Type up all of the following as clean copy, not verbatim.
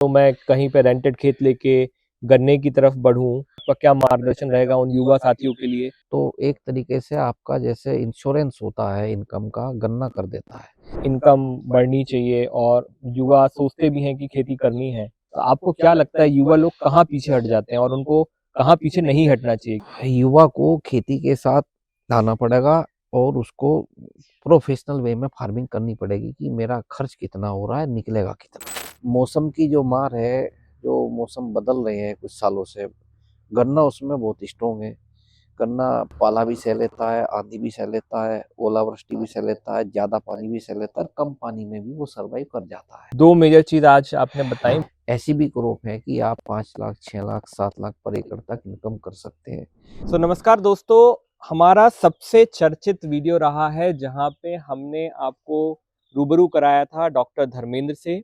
तो मैं कहीं पे रेंटेड खेत लेके गन्ने की तरफ बढ़ूं? आपका क्या मार्गदर्शन रहेगा उन युवा साथियों के लिए? तो एक तरीके से आपका जैसे इंश्योरेंस होता है इनकम का, गन्ना कर देता है। इनकम बढ़नी चाहिए और युवा सोचते भी हैं कि खेती करनी है, तो आपको क्या लगता है युवा लोग कहाँ पीछे हट जाते हैं और उनको कहाँ पीछे नहीं हटना चाहिए? युवा को खेती के साथ लाना पड़ेगा और उसको प्रोफेशनल वे में फार्मिंग करनी पड़ेगी कि मेरा खर्च कितना हो रहा है, निकलेगा कितना। मौसम की जो मार है, जो मौसम बदल रहे हैं कुछ सालों से, गन्ना उसमें बहुत स्ट्रोंग है। गन्ना पाला भी सह लेता है, आंधी भी सह लेता है, ओलावृष्टि भी सह लेता है, ज्यादा पानी भी सह लेता है, कम पानी में भी वो सर्वाइव कर जाता है। दो मेजर चीज आज आपने बताई। ऐसी भी क्रॉप है कि आप 5 लाख, 6 लाख, 7 लाख पर एकड़ तक इनकम कर सकते हैं। नमस्कार दोस्तों, हमारा सबसे चर्चित वीडियो रहा है जहां पे हमने आपको रूबरू कराया था डॉक्टर धर्मेंद्र से,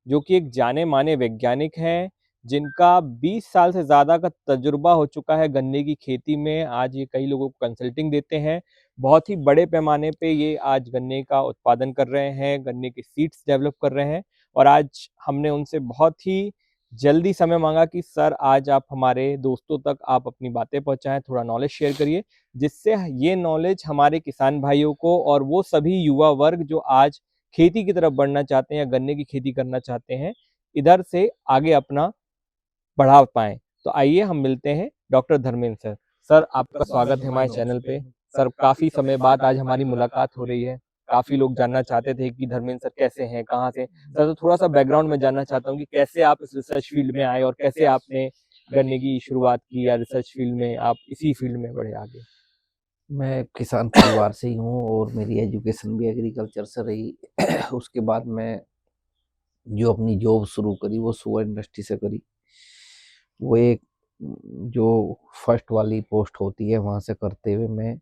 जो कि एक जाने माने वैज्ञानिक हैं, जिनका 20 साल से ज़्यादा का तजुर्बा हो चुका है गन्ने की खेती में। आज ये कई लोगों को कंसल्टिंग देते हैं, बहुत ही बड़े पैमाने पे ये आज गन्ने का उत्पादन कर रहे हैं, गन्ने के सीड्स डेवलप कर रहे हैं। और आज हमने उनसे बहुत ही जल्दी समय मांगा कि सर आज आप हमारे दोस्तों तक आप अपनी बातें पहुंचाएं, थोड़ा नॉलेज शेयर करिए, जिससे ये नॉलेज हमारे किसान भाइयों को और वो सभी युवा वर्ग जो आज खेती की तरफ बढ़ना चाहते हैं या गन्ने की खेती करना चाहते हैं, इधर से आगे अपना बढ़ा पाएं। तो आइए हम मिलते हैं डॉक्टर धर्मेंद्र सर। सर आपका स्वागत है हमारे चैनल पे। सर काफी समय बाद आज हमारी मुलाकात हो रही है। काफी लोग जानना चाहते थे कि धर्मेंद्र सर कैसे हैं, कहाँ से। सर तो थोड़ा सा बैकग्राउंड में जानना चाहता हूँ कि कैसे आप इस रिसर्च फील्ड में आए और कैसे आपने गन्ने की शुरुआत की या रिसर्च फील्ड में आप इसी फील्ड में बढ़े आगे। मैं किसान परिवार से ही हूँ और मेरी एजुकेशन भी एग्रीकल्चर से रही। उसके बाद मैं जो अपनी जॉब शुरू करी वो शुगर इंडस्ट्री से करी। वो एक जो फर्स्ट वाली पोस्ट होती है वहाँ से करते हुए मैं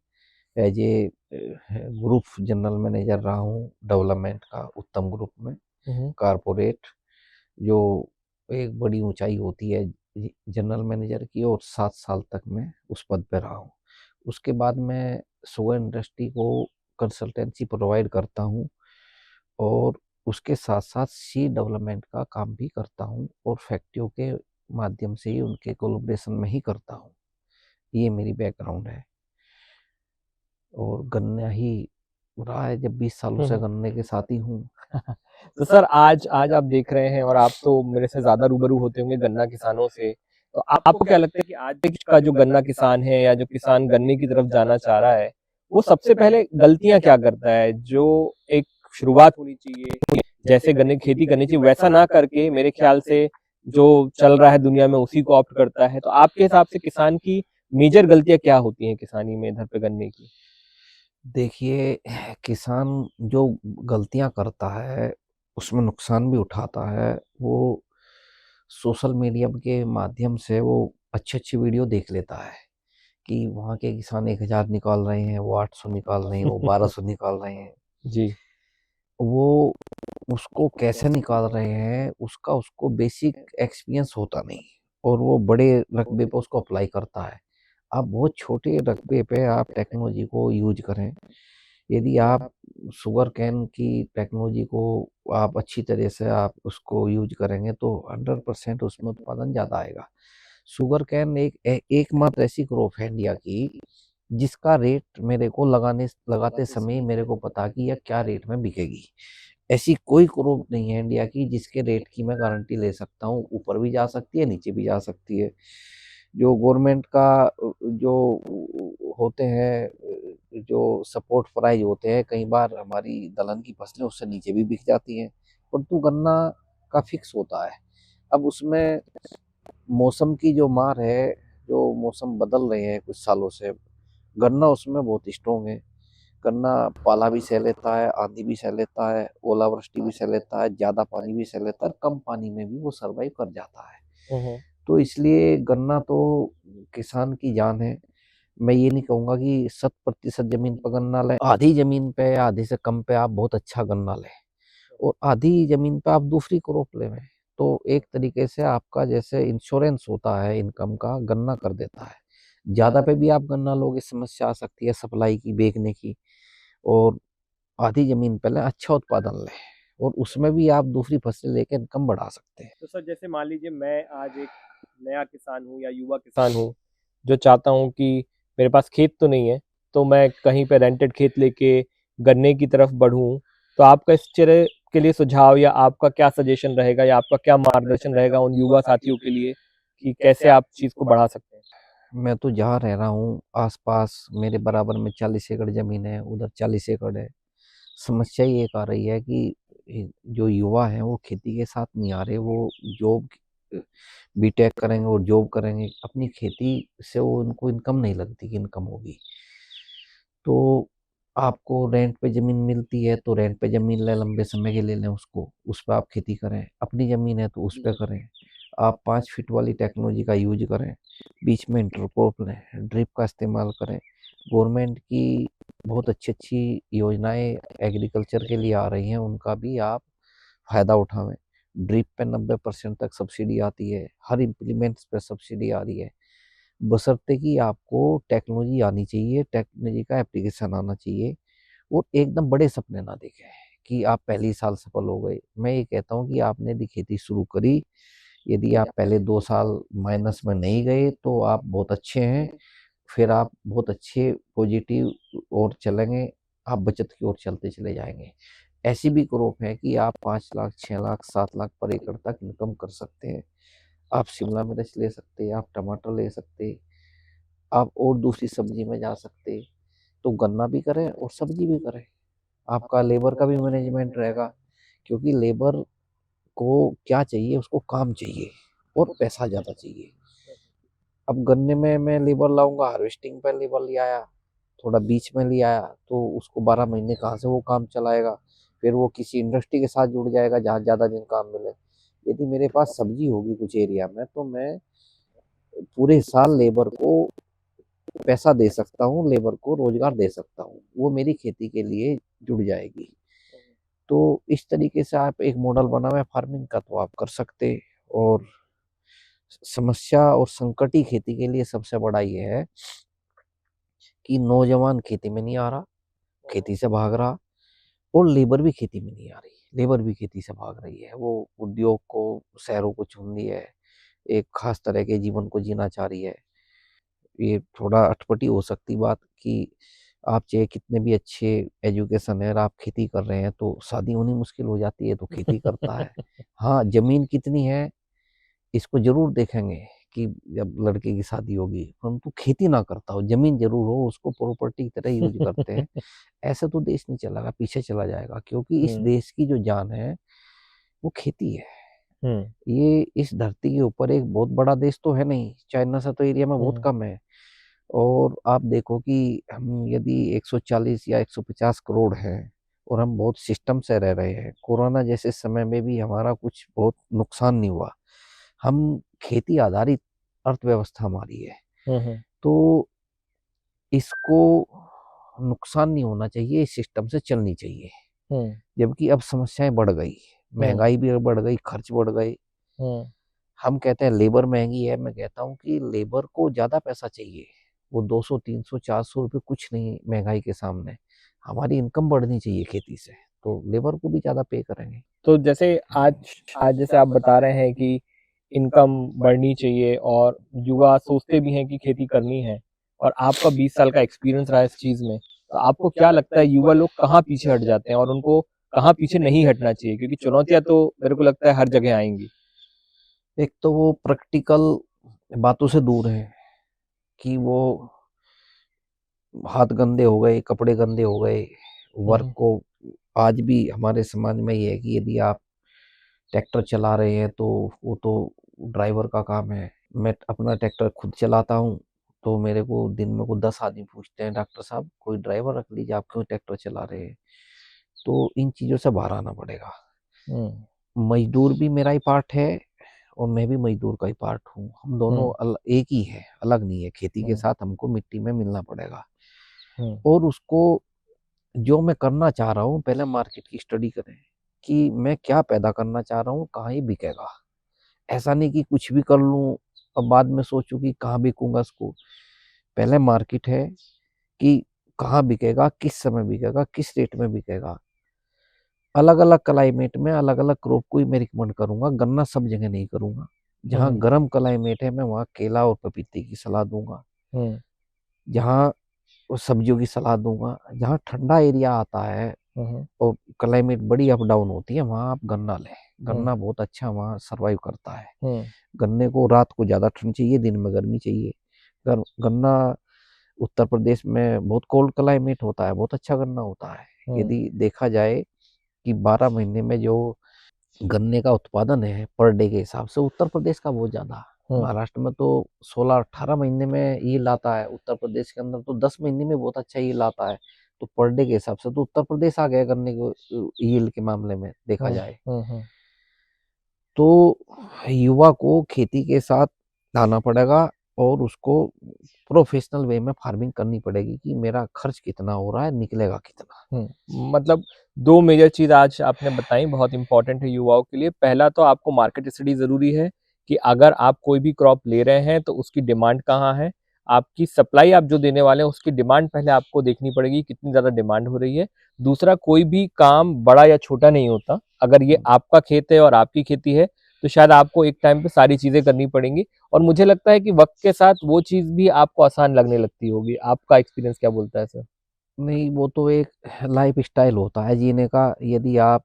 as a group general manager रहा हूँ डेवलपमेंट का, उत्तम ग्रुप में कारपोरेट, जो एक बड़ी ऊंचाई होती है जनरल मैनेजर की, और 7 साल तक मैं उस पद पे रहा हूँ। उसके बाद मैं शुगर इंडस्ट्री को कंसल्टेंसी प्रोवाइड करता हूँ और उसके साथ साथ सी डेवलपमेंट का काम भी करता हूँ और फैक्ट्रियों के माध्यम से ही उनके कोलैबोरेशन में ही करता हूँ। ये मेरी बैकग्राउंड है और गन्ना ही रहा है, जब 20 सालों से गन्ने के साथ ही हूँ। तो सर आज आज आप देख रहे हैं और आप तो मेरे से ज्यादा रूबरू होते होंगे गन्ना किसानों से, तो आपको क्या लगता है कि आज का जो गन्ना किसान है या जो किसान गन्ने की तरफ जाना चाह रहा है, वो सबसे पहले गलतियां क्या करता है जो एक शुरुआत होनी चाहिए, जैसे गन्ने की खेती करनी चाहिए वैसा ना करके मेरे ख्याल से जो चल रहा है दुनिया में उसी को ऑप्ट करता है। तो आपके हिसाब से किसान की मेजर गलतियां क्या होती हैं किसानी में इधर पे गन्ने की? देखिए, किसान जो गलतियां करता है उसमें नुकसान भी उठाता है। वो सोशल मीडिया के माध्यम से वो अच्छी अच्छी वीडियो देख लेता है कि वहाँ के किसान 1,000 निकाल रहे हैं, वो 800 निकाल रहे हैं, वो 1,200 निकाल रहे हैं। जी। वो उसको कैसे निकाल रहे हैं उसका उसको बेसिक एक्सपीरियंस होता नहीं और वो बड़े रकबे पे उसको अप्लाई करता है। आप बहुत छोटे रकबे पे आप टेक्नोलॉजी को यूज करें। यदि आप शुगर कैन की टेक्नोलॉजी को आप अच्छी तरह से आप उसको यूज करेंगे तो 100% उसमें उत्पादन ज़्यादा आएगा। शुगर कैन एकमात्र ऐसी क्रॉप है इंडिया की जिसका रेट मेरे को लगाते समय मेरे को पता कि यह क्या रेट में बिकेगी। ऐसी कोई क्रॉप नहीं है इंडिया की जिसके रेट की मैं गारंटी ले सकता हूँ। ऊपर भी जा सकती है, नीचे भी जा सकती है। जो गवर्नमेंट का जो होते हैं, जो सपोर्ट प्राइस होते हैं, कई बार हमारी दलहन की फसलें उससे नीचे भी बिक जाती हैं, परंतु गन्ना का फिक्स होता है। अब उसमें मौसम की जो मार है, जो मौसम बदल रहे हैं कुछ सालों से, गन्ना उसमें बहुत स्ट्रोंग है। गन्ना पाला भी सह लेता है, आंधी भी सह लेता है, ओलावृष्टि भी सह लेता है, ज्यादा पानी भी सह लेता है, कम पानी में भी वो सर्वाइव कर जाता है। तो इसलिए गन्ना तो किसान की जान है। मैं ये नहीं कहूंगा कि 100% जमीन पर गन्ना लें, आधी जमीन पे, आधी से कम पे आप बहुत अच्छा गन्ना लें और आधी जमीन पे आप दूसरी क्रॉप लें। तो एक तरीके से आपका जैसे इंश्योरेंस होता है इनकम का, गन्ना कर देता है। ज्यादा पे भी आप गन्ना लोगे समस्या आ सकती है सप्लाई की, बेचने की। और आधी जमीन पे लें, अच्छा उत्पादन लें, और उसमें भी आप दूसरी फसल लेके इनकम बढ़ा सकते हैं। तो सर जैसे मान लीजिए मैं आज एक नया किसान हूँ या युवा किसान हूँ जो चाहता हूँ कि मेरे पास खेत तो नहीं है, तो मैं कहीं पे रेंटेड खेत लेके गन्ने की तरफ बढ़ूँ, तो आपका इस तरह के लिए सुझाव या आपका क्या सजेशन रहेगा या आपका क्या मार्गदर्शन रहेगा उन युवा साथियों के लिए कि कैसे आप चीज़ को बढ़ा सकते हैं? मैं तो जहाँ रह रहा हूँ आसपास मेरे बराबर में 40 एकड़ जमीन है, उधर 40 एकड़ है। समस्या ये एक आ रही है कि जो युवा हैं वो खेती के साथ नहीं आ रहे, वो जॉब बीटेक करेंगे और जॉब करेंगे, अपनी खेती से वो उनको इनकम नहीं लगती कि इनकम होगी। तो आपको रेंट पे ज़मीन मिलती है तो रेंट पे ज़मीन लें, लंबे समय के लिए लें उसको, उस पर आप खेती करें। अपनी ज़मीन है तो उस पर करें। आप 5 फीट वाली टेक्नोलॉजी का यूज करें, बीच में इंटरक्रॉप लें, ड्रिप का इस्तेमाल करें। गवर्नमेंट की बहुत अच्छी अच्छी योजनाएं एग्रीकल्चर के लिए आ रही हैं, उनका भी आप फ़ायदा उठावें। ड्रिप पे 90% तक सब्सिडी आती है, हर इम्प्लीमेंट्स पे सब्सिडी आ रही है। बशर्ते कि आपको टेक्नोलॉजी आनी चाहिए, टेक्नोलॉजी का एप्लीकेशन आना चाहिए और एकदम बड़े सपने ना देखें कि आप पहले ही साल सफल हो गए। मैं ये कहता हूँ कि आपने यदि खेती शुरू करी, यदि आप पहले 2 साल माइनस में नहीं गए तो आप बहुत अच्छे हैं। फिर आप बहुत अच्छे पॉजिटिव और चलेंगे, आप बचत की ओर चलते चले जाएंगे। ऐसी भी क्रॉप है कि आप 5 लाख 6 लाख 7 लाख पर एकड़ तक इनकम कर सकते हैं। आप शिमला मिर्च ले सकते हैं, आप टमाटर ले सकते हैं, आप और दूसरी सब्जी में जा सकते हैं। तो गन्ना भी करें और सब्जी भी करें। आपका लेबर का भी मैनेजमेंट रहेगा, क्योंकि लेबर को क्या चाहिए, उसको काम चाहिए और पैसा ज़्यादा चाहिए। अब गन्ने में मैं लेबर लाऊंगा, हार्वेस्टिंग पर लेबर ले आया, थोड़ा बीच में ले आया, तो उसको 12 महीने कहाँ से वो काम चलाएगा। फिर वो किसी इंडस्ट्री के साथ जुड़ जाएगा जहाँ ज़्यादा दिन काम मिले। यदि मेरे पास सब्जी होगी कुछ एरिया में तो मैं पूरे साल लेबर को पैसा दे सकता हूँ, लेबर को रोजगार दे सकता हूँ, वो मेरी खेती के लिए जुड़ जाएगी। तो इस तरीके से आप एक मॉडल बना हुआ है फार्मिंग का तो आप कर सकते। और समस्या और संकट ही खेती के लिए सबसे बड़ा ये है कि नौजवान खेती में नहीं आ रहा, खेती से भाग रहा, और लेबर भी खेती में नहीं आ रही, लेबर भी खेती से भाग रही है। वो उद्योग को, शहरों को चुन रही है, एक खास तरह के जीवन को जीना चाह रही है। ये थोड़ा अटपटी हो सकती बात कि आप चाहे कितने भी अच्छे एजुकेशन है और आप खेती कर रहे हैं तो शादी होनी मुश्किल हो जाती है, तो खेती करता है। हाँ, जमीन कितनी है इसको जरूर देखेंगे कि जब लड़के की शादी होगी, परंतु खेती ना करता हो, जमीन जरूर हो, उसको प्रॉपर्टी की तरह यूज करते हैं। ऐसे तो देश नहीं चलेगा, पीछे चला जाएगा, क्योंकि इस देश की जो जान है वो खेती है। ये इस धरती के ऊपर एक बहुत बड़ा देश तो है नहीं, चाइना से तो एरिया में बहुत कम है। और आप देखो कि हम यदि 140 या 150 करोड़ है और हम बहुत सिस्टम से रह रहे हैं, कोरोना जैसे समय में भी हमारा कुछ बहुत नुकसान नहीं हुआ। हम खेती आधारित अर्थव्यवस्था हमारी है, तो इसको नुकसान नहीं होना चाहिए, इस सिस्टम से चलनी चाहिए। जबकि अब समस्याएं बढ़ गई, महंगाई भी बढ़ गई, खर्च बढ़ गए। हम कहते हैं लेबर महंगी है, मैं कहता हूँ कि लेबर को ज्यादा पैसा चाहिए। वो 200 300 400 रुपये कुछ नहीं महंगाई के सामने। हमारी इनकम बढ़नी चाहिए खेती से, तो लेबर को भी ज्यादा पे करेंगे। तो जैसे आज आज जैसे आप बता रहे हैं कि इनकम बढ़नी चाहिए और युवा सोचते भी हैं कि खेती करनी है और आपका 20 साल का एक्सपीरियंस रहा है इस चीज़ में, तो आपको क्या लगता है युवा लोग कहाँ पीछे हट जाते हैं और उनको कहाँ पीछे नहीं हटना चाहिए? क्योंकि चुनौतियाँ तो मेरे को लगता है हर जगह आएँगी। एक तो वो प्रैक्टिकल बातों से दूर है कि वो हाथ गंदे हो गए, कपड़े गंदे हो गए, वर्क को। आज भी हमारे समाज में ये है कि यदि आप ट्रैक्टर चला रहे हैं तो वो तो ड्राइवर का काम है। मैं अपना ट्रैक्टर खुद चलाता हूँ, तो मेरे को दिन में को 10 आदमी पूछते हैं, डॉक्टर साहब कोई ड्राइवर रख लीजिए, आप क्यों ट्रैक्टर चला रहे हैं। तो इन चीज़ों से बाहर आना पड़ेगा। मजदूर भी मेरा ही पार्ट है और मैं भी मजदूर का ही पार्ट हूँ। हम दोनों एक ही है, अलग नहीं है। खेती के साथ हमको मिट्टी में मिलना पड़ेगा। और उसको जो मैं करना चाह रहा हूँ, पहले मार्केट की स्टडी करें कि मैं क्या पैदा करना चाह रहा हूँ, कहाँ ही बिकेगा। ऐसा नहीं कि कुछ भी कर लूँ और बाद में सोचूं कि कहाँ बिकूंगा इसको। पहले मार्केट है कि कहाँ बिकेगा, किस समय बिकेगा, किस रेट में बिकेगा। अलग अलग क्लाइमेट में अलग अलग क्रॉप को ही मैं रिकमेंड करूंगा, गन्ना सब जगह नहीं करूंगा। जहाँ हम्म गर्म क्लाइमेट है मैं वहाँ केला और पपीते की सलाह दूंगा। हम्म जहाँ सब्जियों की सलाह दूंगा। जहाँ ठंडा एरिया आता है हम्म और क्लाइमेट बड़ी अप डाउन होती है, वहाँ आप गन्ना लें। हम्म गन्ना बहुत अच्छा वहाँ सरवाइव करता है। हम्म गन्ने को रात को ज़्यादा ठंड चाहिए, दिन में गर्मी चाहिए। गन्ना उत्तर प्रदेश में बहुत कोल्ड क्लाइमेट होता है, बहुत अच्छा गन्ना होता है। हम्म यदि देखा जाए कि 12 महीने में जो गन्ने का उत्पादन है पर डे के हिसाब से, उत्तर प्रदेश का बहुत ज़्यादा है। हम्म महाराष्ट्र में तो 16-18 महीने में ये लाता है, उत्तर प्रदेश के अंदर तो 10 महीने में बहुत अच्छा ये लाता है। तो पर डे के हिसाब से तो उत्तर प्रदेश आ गया गन्ने को यील्ड के मामले में देखा हम्म जाए। हम्म तो युवा को खेती के साथ लाना पड़ेगा और उसको प्रोफेशनल वे में फार्मिंग करनी पड़ेगी कि मेरा खर्च कितना हो रहा है, निकलेगा कितना। मतलब दो मेजर चीज आज आपने बताई, बहुत इंपॉर्टेंट है युवाओं के लिए। पहला तो आपको मार्केट स्टडी जरूरी है कि अगर आप कोई भी क्रॉप ले रहे हैं तो उसकी डिमांड कहाँ है। आपकी सप्लाई आप जो देने वाले हैं उसकी डिमांड पहले आपको देखनी पड़ेगी, कितनी ज्यादा डिमांड हो रही है। दूसरा, कोई भी काम बड़ा या छोटा नहीं होता। अगर ये आपका खेत है और आपकी खेती है तो शायद आपको एक टाइम पे सारी चीजें करनी पड़ेंगी, और मुझे लगता है कि वक्त के साथ वो चीज भी आपको आसान लगने लगती होगी। आपका एक्सपीरियंस क्या बोलता है सर? नहीं, वो तो एक लाइफ स्टाइल होता है जीने का। यदि आप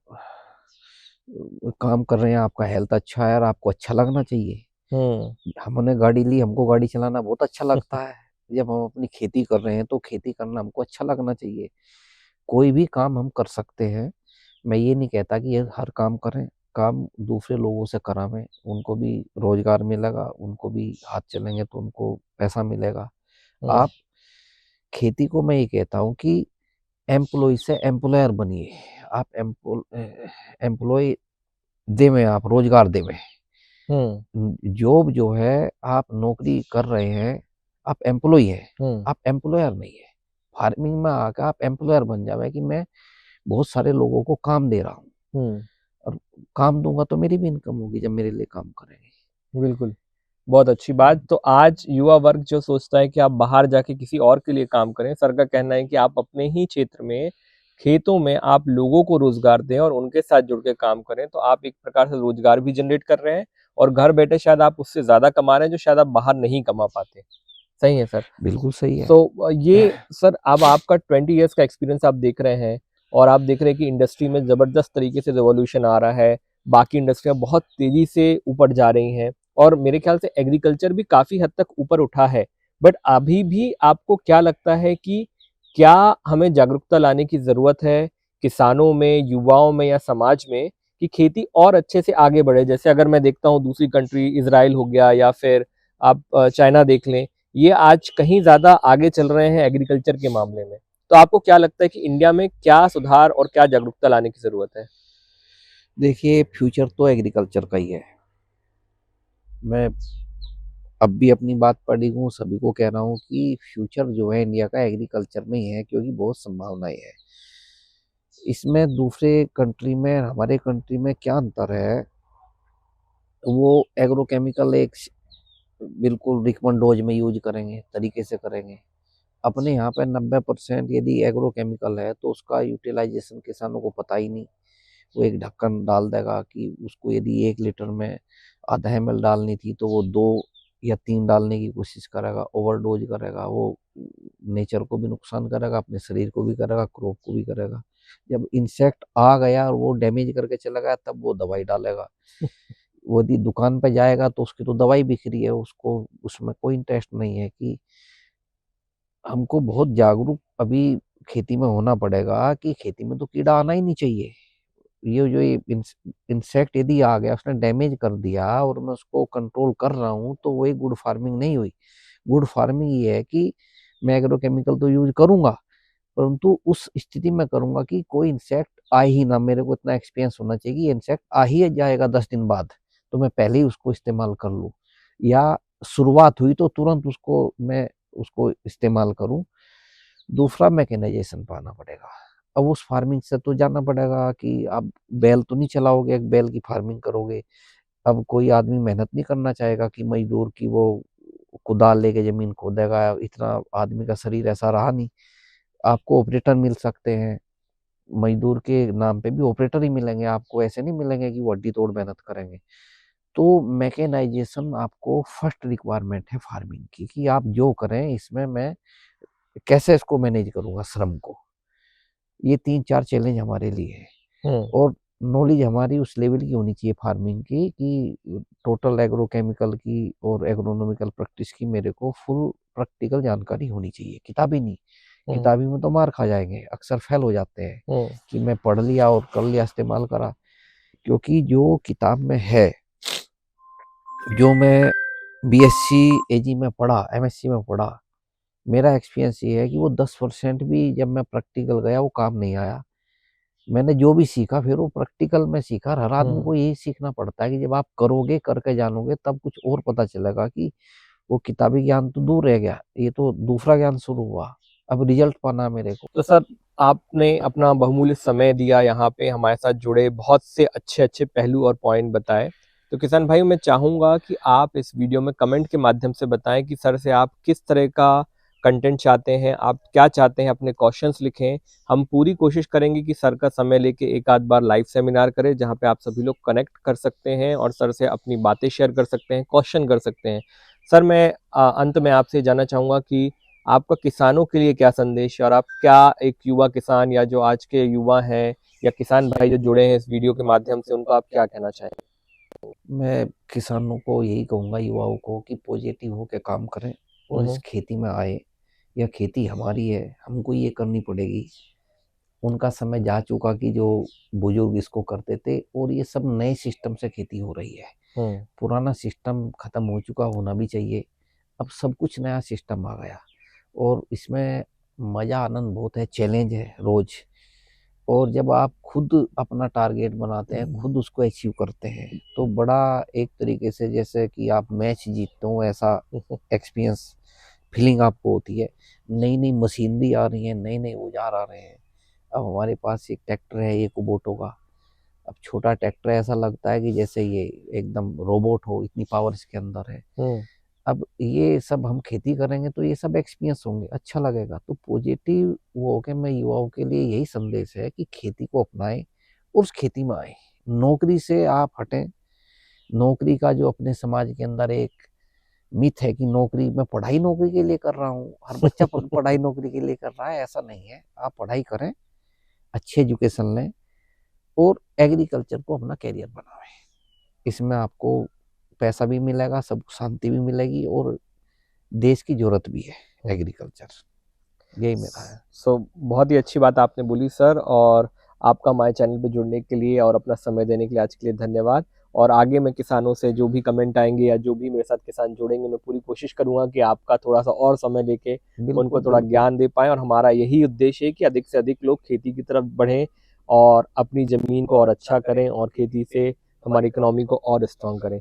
काम कर रहे हैं, आपका हेल्थ अच्छा है और आपको अच्छा लगना चाहिए। हम्म हमने गाड़ी ली, हमको गाड़ी चलाना बहुत अच्छा लगता है। जब हम अपनी खेती कर रहे हैं तो खेती करना हमको अच्छा लगना चाहिए। कोई भी काम हम कर सकते हैं। मैं ये नहीं कहता कि ये हर काम करें। काम दूसरे लोगों से करावें, उनको भी रोजगार मिलेगा, उनको भी हाथ चलेंगे तो उनको पैसा मिलेगा। हम्म आप खेती को मैं ये कहता हूँ कि एम्प्लॉय से एम्प्लॉयर बनिए। आप एम्प्लॉय देवें, आप रोजगार देवें। हम्म जॉब जो है, आप नौकरी कर रहे हैं, आप एम्प्लॉय हैं, हम्म आप एम्प्लॉयर नहीं है। फार्मिंग में आकर आप एम्प्लॉयर बन जावे कि मैं बहुत सारे लोगों को काम दे रहा हूँ हम्म और काम दूंगा तो मेरी भी इनकम होगी जब मेरे लिए काम करेंगे। बिल्कुल, बहुत अच्छी बात। तो आज युवा वर्ग जो सोचता है कि आप बाहर जाके किसी और के लिए काम करें, सर का कहना है कि आप अपने ही क्षेत्र में, खेतों में आप लोगों को रोजगार दें और उनके साथ जुड़ के काम करें, तो आप एक प्रकार से रोजगार भी जनरेट कर रहे हैं और घर बैठे शायद आप उससे ज्यादा कमा रहे हैं जो शायद आप बाहर नहीं कमा पाते। सही है सर। बिल्कुल सही है। सो ये सर, अब आपका 20 ईयर्स का एक्सपीरियंस आप देख रहे हैं और आप देख रहे हैं कि इंडस्ट्री में जबरदस्त तरीके से रिवॉल्यूशन आ रहा है। बाकी इंडस्ट्रियां बहुत तेजी से ऊपर जा रही हैं और मेरे ख्याल से एग्रीकल्चर भी काफी हद तक ऊपर उठा है। बट अभी भी आपको क्या लगता है कि क्या हमें जागरूकता लाने की जरूरत है किसानों में, युवाओं में या समाज में, कि खेती और अच्छे से आगे बढ़े? जैसे अगर मैं देखता हूँ दूसरी कंट्री, इसराइल हो गया या फिर आप चाइना देख लें, ये आज कहीं ज्यादा आगे चल रहे हैं एग्रीकल्चर के मामले में। तो आपको क्या लगता है कि इंडिया में क्या सुधार और क्या जागरूकता लाने की जरूरत है? देखिए, फ्यूचर तो एग्रीकल्चर का ही है। मैं अब भी अपनी बात पढ़ी हूँ, सभी को कह रहा हूँ कि फ्यूचर जो है इंडिया का एग्रीकल्चर में ही है, क्योंकि बहुत संभावनाएं है इसमें। दूसरे कंट्री में हमारे कंट्री में क्या अंतर है, वो एग्रोकेमिकल एक बिल्कुल रिकमेंड डोज में यूज करेंगे, तरीके से करेंगे। अपने यहाँ पे 90% यदि एग्रोकेमिकल है तो उसका यूटिलाइजेशन किसानों को पता ही नहीं। वो एक ढक्कन डाल देगा कि उसको यदि 1 लीटर में ½ ml डालनी थी तो वो 2 या 3 डालने की कोशिश करेगा, ओवरडोज करेगा। वो नेचर को भी नुकसान करेगा, अपने शरीर को भी करेगा, क्रॉप को भी करेगा। जब इंसेक्ट आ गया और वो डैमेज करके चला गया तब वो दवाई डालेगा। वो यदि दुकान पे जाएगा तो उसकी तो दवाई बिक रही है, उसको उसमें कोई इंटरेस्ट नहीं है। कि हमको बहुत जागरूक अभी खेती में होना पड़ेगा कि खेती में तो कीड़ा आना ही नहीं चाहिए। ये जो ये इंसेक्ट यदि आ गया, उसने डैमेज कर दिया और मैं उसको कंट्रोल कर रहा हूँ, तो वो एक गुड फार्मिंग नहीं हुई। गुड फार्मिंग ये है कि मैं एग्रोकेमिकल तो यूज करूंगा, परंतु उस स्थिति में करूंगा कि कोई इंसेक्ट आ ही ना। मेरे को इतना एक्सपीरियंस होना चाहिए कि इंसेक्ट आ ही जाएगा 10 दिन बाद, तो मैं पहले ही उसको इस्तेमाल कर लूँ। या शुरुआत हुई तो तुरंत उसको इस्तेमाल करूं। दूसरा, मैकेनाइजेशन पाना पड़ेगा। अब उस फार्मिंग से तो जानना पड़ेगा कि आप बैल तो नहीं चलाओगे, एक बैल की फार्मिंग करोगे। अब कोई आदमी मेहनत नहीं करना चाहेगा कि मजदूर की वो कुदाल लेके जमीन खोदेगा। इतना आदमी का शरीर ऐसा रहा नहीं। आपको ऑपरेटर मिल सकते हैं, मजदूर के नाम पे भी ऑपरेटर ही मिलेंगे आपको, ऐसे नहीं मिलेंगे कि वो हड्डी तोड़ मेहनत करेंगे। तो मैकेनाइजेशन आपको फर्स्ट रिक्वायरमेंट है फार्मिंग की, कि आप जो करें इसमें मैं कैसे इसको मैनेज करूंगा श्रम को। ये 3-4 चैलेंज हमारे लिए है। और नॉलेज हमारी उस लेवल की होनी चाहिए फार्मिंग की, कि टोटल एग्रोकेमिकल की और एग्रोनॉमिकल प्रैक्टिस की मेरे को फुल प्रैक्टिकल जानकारी होनी चाहिए, किताबी नहीं। किताबी में तो मार खा जाएंगे, अक्सर फेल हो जाते हैं कि मैं पढ़ लिया और कर लिया, इस्तेमाल करा। क्योंकि जो किताब में है, जो मैं बीएससी एजी में पढ़ा, एमएससी में पढ़ा, मेरा एक्सपीरियंस ये है कि वो 10% भी जब मैं प्रैक्टिकल गया वो काम नहीं आया। मैंने जो भी सीखा फिर वो प्रैक्टिकल में सीखा। हर आदमी को यही सीखना पड़ता है कि जब आप करोगे, करके जानोगे, तब कुछ और पता चलेगा कि वो किताबी ज्ञान तो दूर रह गया, ये तो दूसरा ज्ञान शुरू हुआ। अब रिजल्ट पाना मेरे को। तो सर, आपने अपना बहुमूल्य समय दिया, यहाँ पे हमारे साथ जुड़े, बहुत से अच्छे अच्छे पहलू और पॉइंट बताए। तो किसान भाई, मैं चाहूँगा कि आप इस वीडियो में कमेंट के माध्यम से बताएं कि सर से आप किस तरह का कंटेंट चाहते हैं, आप क्या चाहते हैं, अपने क्वेश्चंस लिखें। हम पूरी कोशिश करेंगे कि सर का समय लेके एक आध बार लाइव सेमिनार करें, जहाँ पे आप सभी लोग कनेक्ट कर सकते हैं और सर से अपनी बातें शेयर कर सकते हैं, क्वेश्चन कर सकते हैं। सर, मैं अंत में आपसे जानना चाहूँगा कि आपका किसानों के लिए क्या संदेश है, और आप क्या एक युवा किसान या जो आज के युवा हैं या किसान भाई जो जुड़े हैं इस वीडियो के माध्यम से, उनको आप क्या कहना चाहेंगे? मैं किसानों को यही कहूँगा, युवाओं को, कि पॉजिटिव होकर काम करें और इस खेती में आए। यह खेती हमारी है, हमको ये करनी पड़ेगी। उनका समय जा चुका कि जो बुजुर्ग इसको करते थे, और ये सब नए सिस्टम से खेती हो रही है। पुराना सिस्टम खत्म हो चुका, होना भी चाहिए। अब सब कुछ नया सिस्टम आ गया, और इसमें मज़ा आनंद बहुत है, चैलेंज है रोज। और जब आप खुद अपना टारगेट बनाते हैं, खुद उसको अचीव करते हैं, तो बड़ा एक तरीके से जैसे कि आप मैच जीतते हो, ऐसा एक्सपीरियंस फीलिंग आपको होती है। नई नई मशीनरी आ रही है, नए नए औजार आ रहे हैं। अब हमारे पास एक ट्रैक्टर है, ये कुबोटो का। अब छोटा ट्रैक्टर ऐसा लगता है कि जैसे ये एकदम रोबोट हो, इतनी पावर इसके अंदर है। अब ये सब हम खेती करेंगे तो ये सब एक्सपीरियंस होंगे, अच्छा लगेगा। तो पॉजिटिव वो के मैं युवाओं के लिए यही संदेश है कि खेती को अपनाएं और उस खेती में आए। नौकरी से आप हटें। नौकरी का जो अपने समाज के अंदर एक मिथ है कि नौकरी, मैं पढ़ाई नौकरी के लिए कर रहा हूँ, हर बच्चा पढ़ाई नौकरी के लिए कर रहा है, ऐसा नहीं है। आप पढ़ाई करें, अच्छी एजुकेशन लें, और एग्रीकल्चर को अपना कैरियर बनाएं। इसमें आपको पैसा भी मिलेगा, सब शांति भी मिलेगी, और देश की जरूरत भी है एग्रीकल्चर। यही मेरा है। बहुत ही अच्छी बात आपने बोली सर, और आपका हमारे चैनल पे जुड़ने के लिए और अपना समय देने के लिए आज के लिए धन्यवाद। और आगे मैं किसानों से जो भी कमेंट आएंगे या जो भी मेरे साथ किसान जुड़ेंगे, मैं पूरी कोशिश करूंगा कि आपका थोड़ा सा और समय लेके उनको थोड़ा ज्ञान दे पाएं। और हमारा यही उद्देश्य है कि अधिक से अधिक लोग खेती की तरफ बढ़ें और अपनी ज़मीन को और अच्छा करें और खेती से हमारी इकोनॉमी को और स्ट्रॉन्ग करें।